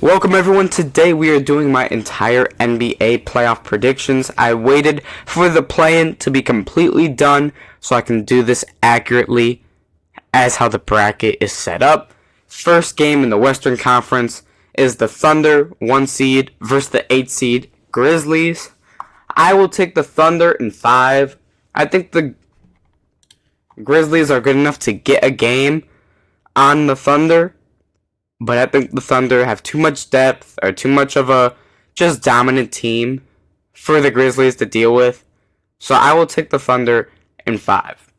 Welcome everyone. Today we are doing my entire NBA playoff predictions. I waited for the play-in to be completely done so I can do this accurately as how the bracket is set up. First game in the Western Conference is the Thunder 1 seed versus the 8 seed Grizzlies. I will take the Thunder in 5. I think the Grizzlies are good enough to get a game on the Thunder. But I think the Thunder have too much depth or too much of a just dominant team for the Grizzlies to deal with. So I will take the Thunder in 5.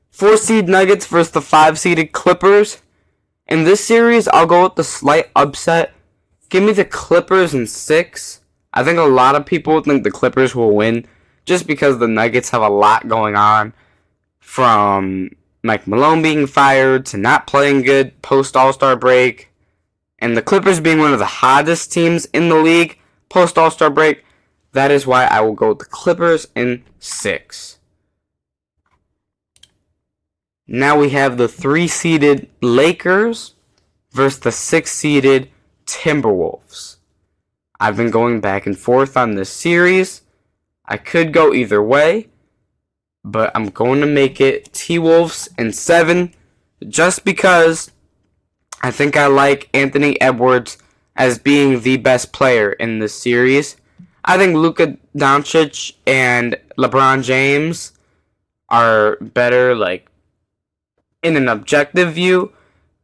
4 seed Nuggets versus the 5 seeded Clippers. In this series, I'll go with the slight upset. Give me the Clippers in 6. I think a lot of people think the Clippers will win just because the Nuggets have a lot going on, from Mike Malone being fired to not playing good post All-Star break, and the Clippers being one of the hottest teams in the league post All-Star break. That is why I will go with the Clippers in 6. Now we have the 3-seeded Lakers versus the 6-seeded Timberwolves. I've been going back and forth on this series. I could go either way, but I'm going to make it T-Wolves in 7 just because I think I like Anthony Edwards as being the best player in this series. I think Luka Doncic and LeBron James are better, like, in an objective view,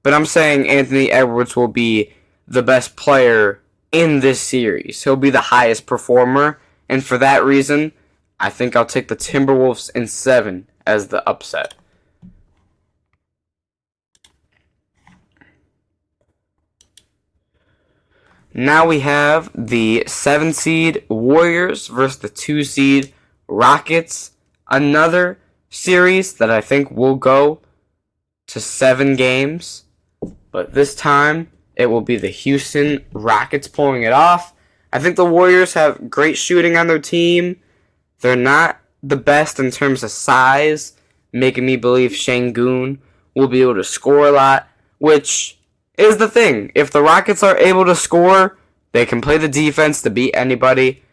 but I'm saying Anthony Edwards will be the best player in this series. He'll be the highest performer, and for that reason, I think I'll take the Timberwolves in 7 as the upset. Now we have the 7 seed Warriors versus the 2 seed Rockets. Another series that I think will go to 7 games, but this time it will be the Houston Rockets pulling it off. I think the Warriors have great shooting on their team. They're not the best in terms of size, making me believe Şengün will be able to score a lot, which is the thing. If the Rockets are able to score, they can play the defense to beat anybody.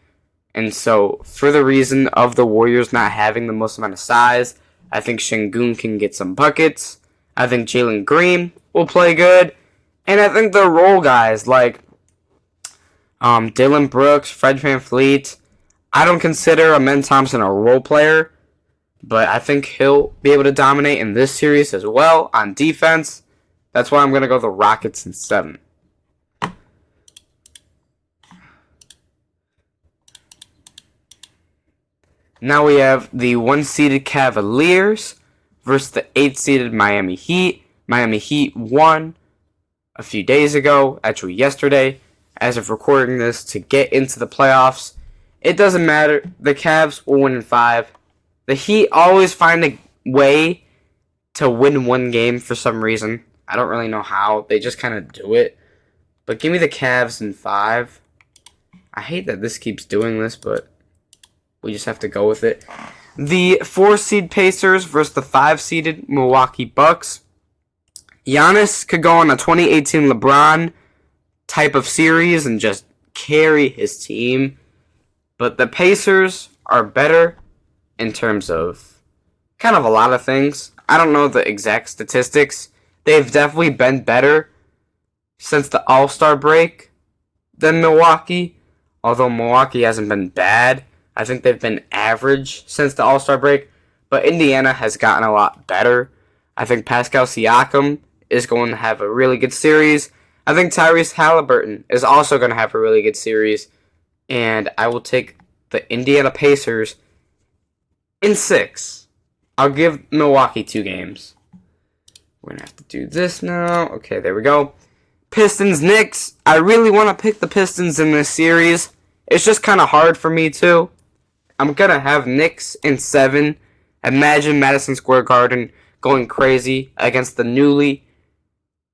And so, for the reason of the Warriors not having the most amount of size, I think Şengün can get some buckets. I think Jalen Green will play good. And I think the role guys like Dillon Brooks, Fred VanVleet, I don't consider Amen Thompson a role player, but I think he'll be able to dominate in this series as well on defense. That's why I'm going to go the Rockets in 7. Now we have the 1-seeded Cavaliers versus the 8-seeded Miami Heat. Miami Heat won a few days ago, actually yesterday, as of recording this, to get into the playoffs. It doesn't matter. The Cavs will win in 5. The Heat always find a way to win one game for some reason. I don't really know how. They just kind of do it. But give me the Cavs in 5. I hate that this keeps doing this, but we just have to go with it. The 4-seed Pacers versus the 5-seeded Milwaukee Bucks. Giannis could go on a 2018 LeBron type of series and just carry his team. But the Pacers are better in terms of kind of a lot of things. I don't know the exact statistics. They've definitely been better since the All-Star break than Milwaukee. Although Milwaukee hasn't been bad. I think they've been average since the All-Star break. But Indiana has gotten a lot better. I think Pascal Siakam is going to have a really good series. I think Tyrese Halliburton is also going to have a really good series. And I will take the Indiana Pacers in 6. I'll give Milwaukee 2 games. We're going to have to do this now. Okay, there we go. Pistons, Knicks. I really want to pick the Pistons in this series. It's just kind of hard for me, too. I'm going to have Knicks in 7. Imagine Madison Square Garden going crazy against the newly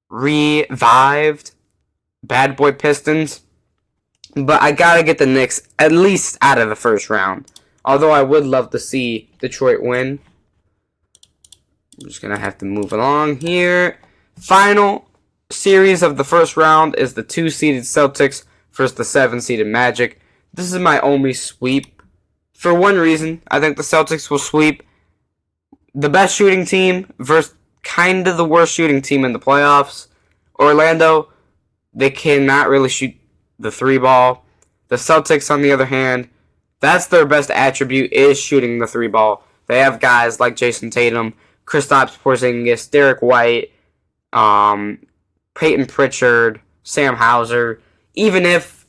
revived Bad Boy Pistons. But I gotta get the Knicks at least out of the first round. Although I would love to see Detroit win. I'm just gonna have to move along here. Final series of the first round is the 2-seeded Celtics versus the 7-seeded Magic. This is my only sweep. For one reason, I think the Celtics will sweep the best shooting team versus kind of the worst shooting team in the playoffs. Orlando, they cannot really shoot the 3-ball. The Celtics, on the other hand, that's their best attribute, is shooting the 3-ball. They have guys like Jason Tatum, Kristaps Porzingis, Derek White, Peyton Pritchard, Sam Hauser. Even if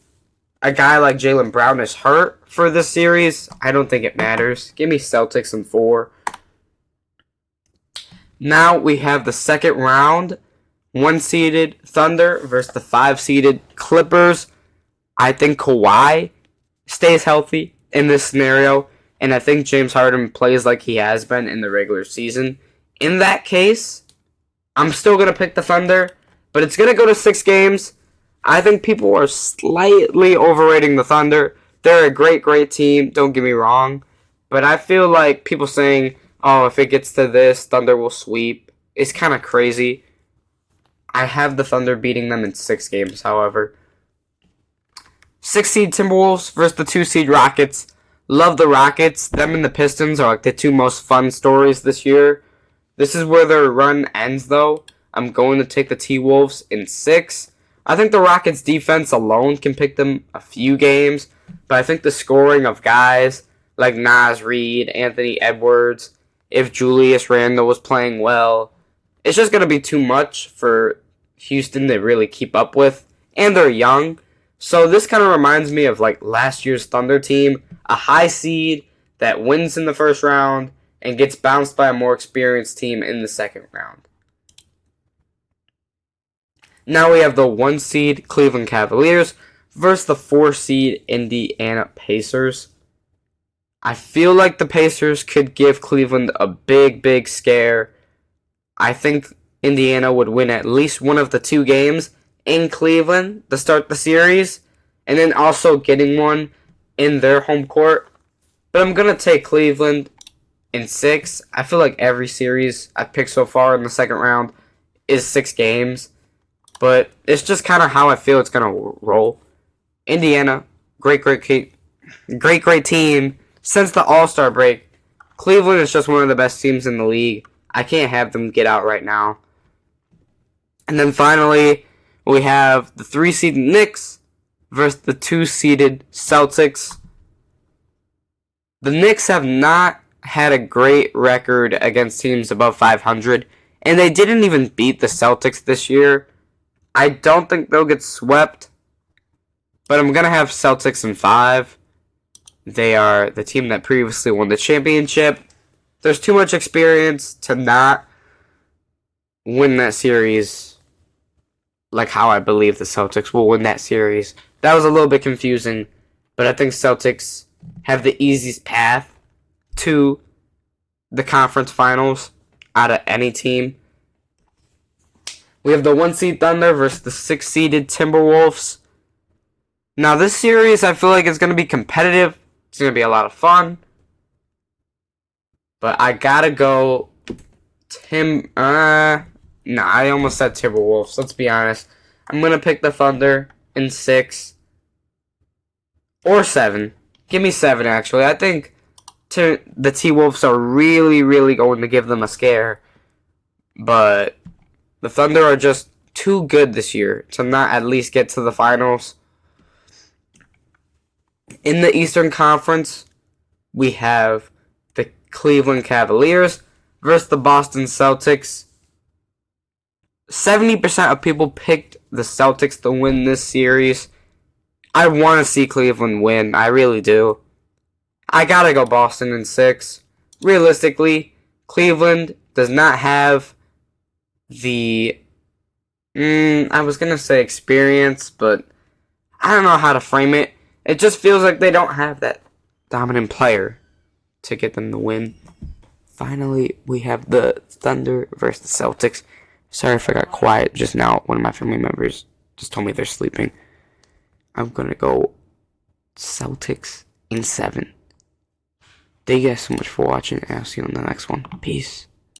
a guy like Jaylen Brown is hurt for this series, I don't think it matters. Give me Celtics in 4. Now we have the second round. 1-seeded Thunder versus the 5-seeded Clippers. I think Kawhi stays healthy in this scenario, and I think James Harden plays like he has been in the regular season. In that case, I'm still going to pick the Thunder, but it's going to go to 6 games. I think people are slightly overrating the Thunder. They're a great, great team, don't get me wrong, but I feel like people saying, oh, if it gets to this, Thunder will sweep, is kind of crazy. I have the Thunder beating them in 6 games, however. 6-seed Timberwolves versus the 2-seed Rockets. Love the Rockets. Them and the Pistons are like the 2 most fun stories this year. This is where their run ends, though. I'm going to take the T-Wolves in 6. I think the Rockets' defense alone can pick them a few games, but I think the scoring of guys like Naz Reid, Anthony Edwards, if Julius Randle was playing well, it's just going to be too much for Houston to really keep up with, and they're young. So this kind of reminds me of like last year's Thunder team, a high seed that wins in the first round and gets bounced by a more experienced team in the second round. Now we have the 1-seed Cleveland Cavaliers versus the 4-seed Indiana Pacers. I feel like the Pacers could give Cleveland a big, big scare. I think Indiana would win at least one of the 2 games in Cleveland to start the series, and then also getting one in their home court. But I'm going to take Cleveland in 6. I feel like every series I've picked so far in the second round is 6 games, but it's just kind of how I feel it's going to roll. Indiana, great team since the All-Star break. Cleveland is just one of the best teams in the league. I can't have them get out right now. And then finally, we have the 3-seeded Knicks versus the 2-seeded Celtics. The Knicks have not had a great record against teams above 500, and they didn't even beat the Celtics this year. I don't think they'll get swept, but I'm going to have Celtics in 5. They are the team that previously won the championship. There's too much experience to not win that series like how I believe the Celtics will win that series. That was a little bit confusing, but I think Celtics have the easiest path to the conference finals out of any team. We have the 1-seed Thunder versus the 6-seeded Timberwolves. Now this series I feel like is going to be competitive. It's going to be a lot of fun. But I gotta go I almost said Timberwolves. Let's be honest. I'm going to pick the Thunder in 6 or 7. Give me 7, actually. I think the T-Wolves are really, really going to give them a scare. But the Thunder are just too good this year to not at least get to the finals. In the Eastern Conference, we have the Cleveland Cavaliers versus the Boston Celtics. 70% of people picked the Celtics to win this series. I want to see Cleveland win. I really do. I gotta go Boston in 6. Realistically, Cleveland does not have the I was going to say experience, but I don't know how to frame it. It just feels like they don't have that dominant player to get them the win. Finally, we have the Thunder versus the Celtics. Sorry if I got quiet just now. One of my family members just told me they're sleeping. I'm going to go Celtics in 7. Thank you guys so much for watching, and I'll see you on the next one. Peace.